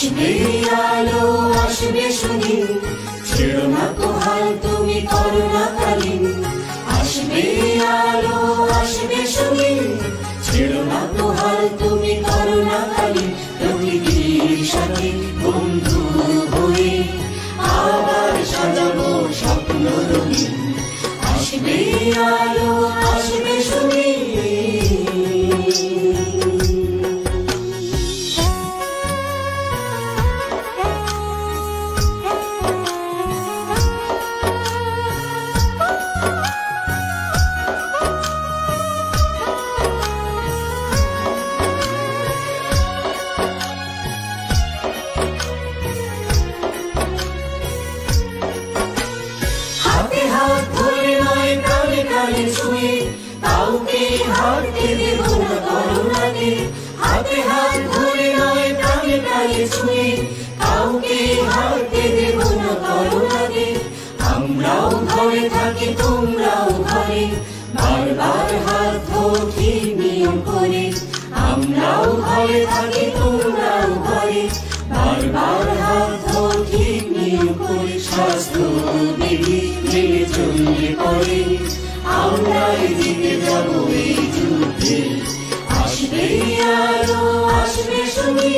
আসবে আলো আসবে সঙ্গী, ছেড়ো না তো হাল তুমি করোনা কালীন। আসবে আলো আসবে সঙ্গী, ছেড়ো না তো হাল তুমি করোনা কালীন। প্রকৃতির সাথে বন্ধু হয়ে আবার সাজাবো স্বপ্ন রঙিন। আসবে আলো আসবে সঙ্গী। হাতে হাত ধরে নয় প্রাণে প্রাণে ছুঁয়ে কাউকে হারতে দেব না করোনাকে। হাতে হাত ধরে নয় প্রাণে প্রাণে ছুঁয়ে কাউকে হারতে দেব না করোনাকে। আমরাও ঘরে থাকি তোমরাও ঘরে, বারবার হাত ধোকি নিয়ম করে। আমরাও ঘরে থাকি তোমরাও ঘরে, বারবার হাত ধোকি নিয়ম করে। স্বাস্থ্য বিধি মেনে চললে পরে আমরা এদিকে যাবো এই যুদ্ধে। আসবে আলো আসবে সঙ্গী।